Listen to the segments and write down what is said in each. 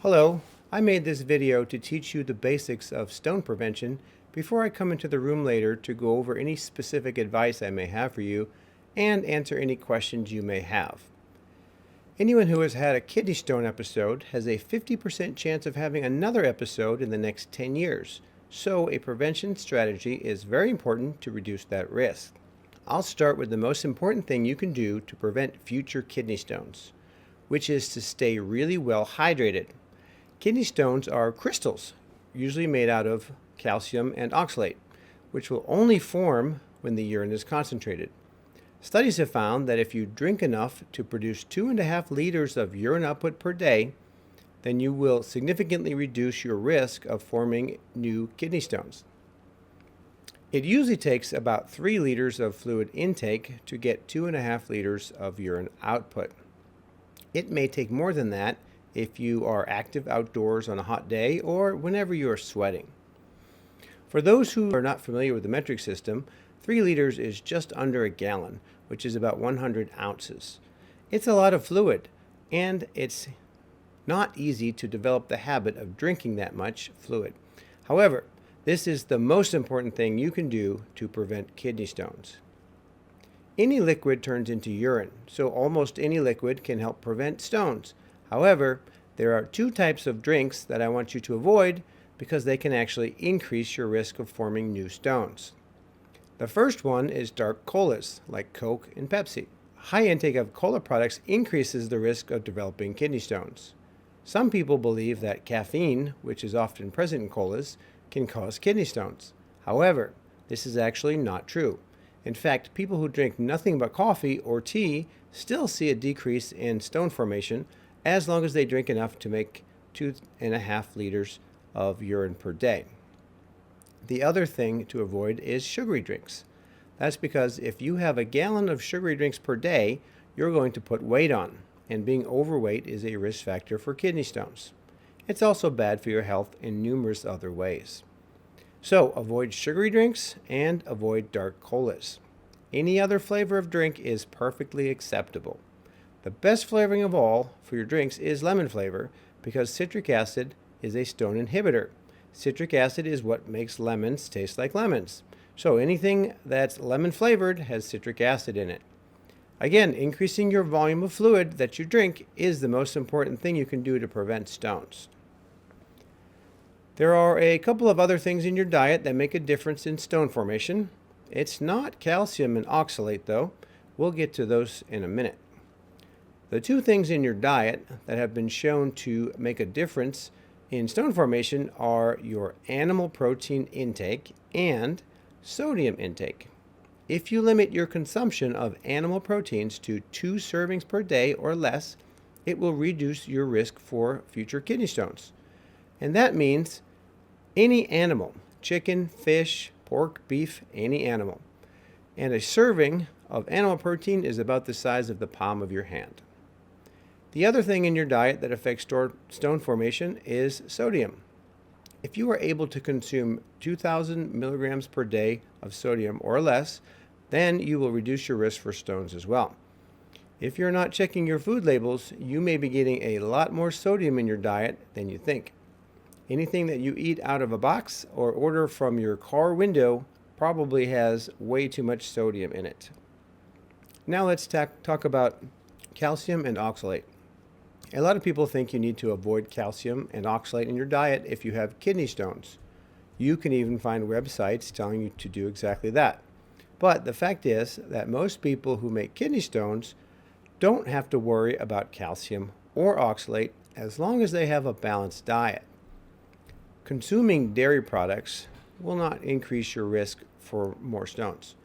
Hello, I made this video to teach you the basics of stone prevention before I come into the room later to go over any specific advice I may have for you and answer any questions you may have. Anyone who has had a kidney stone episode has a 50% chance of having another episode in the next 10 years, so a prevention strategy is very important to reduce that risk. I'll start with the most important thing you can do to prevent future kidney stones, which is to stay really well hydrated. Kidney stones are crystals, usually made out of calcium and oxalate, which will only form when the urine is concentrated. Studies have found that if you drink enough to produce 2.5 liters of urine output per day, then you will significantly reduce your risk of forming new kidney stones. It usually takes about 3 liters of fluid intake to get 2.5 liters of urine output. It may take more than that if you are active outdoors on a hot day or whenever you are sweating. For those who are not familiar with the metric system, 3 liters is just under a gallon, which is about 100 ounces. It's a lot of fluid, and it's not easy to develop the habit of drinking that much fluid. However, this is the most important thing you can do to prevent kidney stones. Any liquid turns into urine, so almost any liquid can help prevent stones. However, there are 2 types of drinks that I want you to avoid because they can actually increase your risk of forming new stones. The first one is dark colas, like Coke and Pepsi. High intake of cola products increases the risk of developing kidney stones. Some people believe that caffeine, which is often present in colas, can cause kidney stones. However, this is actually not true. In fact, people who drink nothing but coffee or tea still see a decrease in stone formation as long as they drink enough to make 2.5 liters of urine per day. The other thing to avoid is sugary drinks. That's because if you have a gallon of sugary drinks per day, you're going to put weight on, and being overweight is a risk factor for kidney stones. It's also bad for your health in numerous other ways. So avoid sugary drinks and avoid dark colas. Any other flavor of drink is perfectly acceptable. The best flavoring of all for your drinks is lemon flavor because citric acid is a stone inhibitor. Citric acid is what makes lemons taste like lemons. So anything that's lemon flavored has citric acid in it. Again, increasing your volume of fluid that you drink is the most important thing you can do to prevent stones. There are a couple of other things in your diet that make a difference in stone formation. It's not calcium and oxalate though. We'll get to those in a minute. The 2 things in your diet that have been shown to make a difference in stone formation are your animal protein intake and sodium intake. If you limit your consumption of animal proteins to 2 servings per day or less, it will reduce your risk for future kidney stones. And that means any animal, chicken, fish, pork, beef, any animal. And a serving of animal protein is about the size of the palm of your hand. The other thing in your diet that affects stone formation is sodium. If you are able to consume 2,000 milligrams per day of sodium or less, then you will reduce your risk for stones as well. If you're not checking your food labels, you may be getting a lot more sodium in your diet than you think. Anything that you eat out of a box or order from your car window probably has way too much sodium in it. Now let's talk about calcium and oxalate. A lot of people think you need to avoid calcium and oxalate in your diet if you have kidney stones. You can even find websites telling you to do exactly that. But the fact is that most people who make kidney stones don't have to worry about calcium or oxalate as long as they have a balanced diet. Consuming dairy products will not increase your risk for more stones.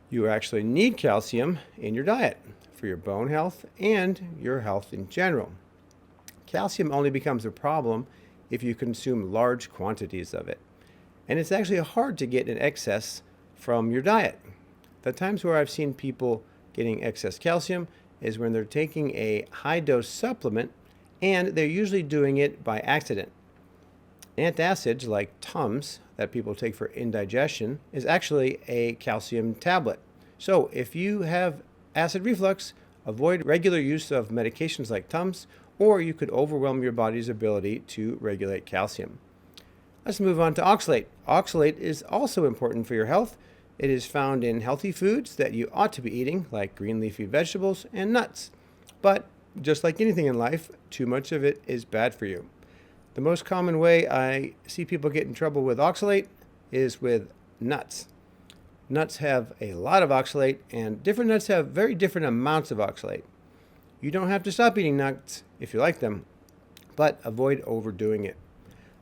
You actually need calcium in your diet for your bone health and your health in general. Calcium only becomes a problem if you consume large quantities of it. And it's actually hard to get in excess from your diet. The times where I've seen people getting excess calcium is when they're taking a high-dose supplement, and they're usually doing it by accident. Antacids like Tums that people take for indigestion is actually a calcium tablet. So if you have acid reflux, avoid regular use of medications like Tums or you could overwhelm your body's ability to regulate calcium. Let's move on to oxalate. Oxalate is also important for your health. It is found in healthy foods that you ought to be eating, like green leafy vegetables and nuts. But just like anything in life, too much of it is bad for you. The most common way I see people get in trouble with oxalate is with nuts. Nuts have a lot of oxalate, and different nuts have very different amounts of oxalate. You don't have to stop eating nuts if you like them, but avoid overdoing it.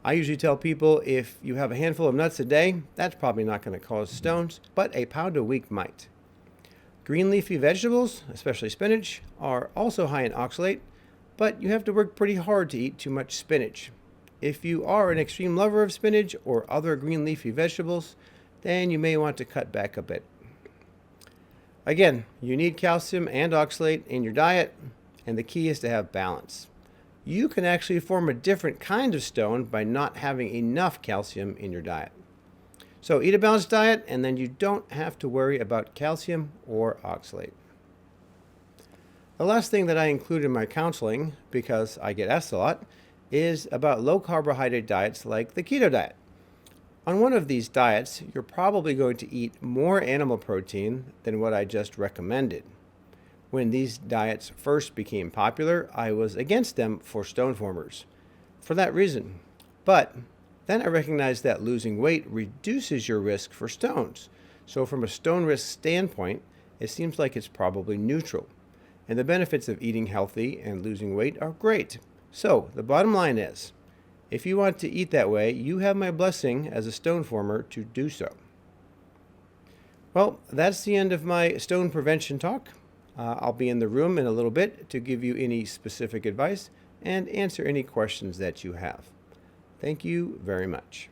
I usually tell people if you have a handful of nuts a day, that's probably not going to cause stones, but a pound a week might. Green leafy vegetables, especially spinach, are also high in oxalate, but you have to work pretty hard to eat too much spinach. If you are an extreme lover of spinach or other green leafy vegetables, then you may want to cut back a bit. Again, you need calcium and oxalate in your diet, and the key is to have balance. You can actually form a different kind of stone by not having enough calcium in your diet. So eat a balanced diet, and then you don't have to worry about calcium or oxalate. The last thing that I include in my counseling, because I get asked a lot, is about low carbohydrate diets like the keto diet. On one of these diets, you're probably going to eat more animal protein than what I just recommended. When these diets first became popular, I was against them for stone formers, for that reason. But then I recognized that losing weight reduces your risk for stones. So from a stone risk standpoint, it seems like it's probably neutral. And the benefits of eating healthy and losing weight are great. So the bottom line is, if you want to eat that way, you have my blessing as a stone former to do so. Well, that's the end of my stone prevention talk. I'll be in the room in a little bit to give you any specific advice and answer any questions that you have. Thank you very much.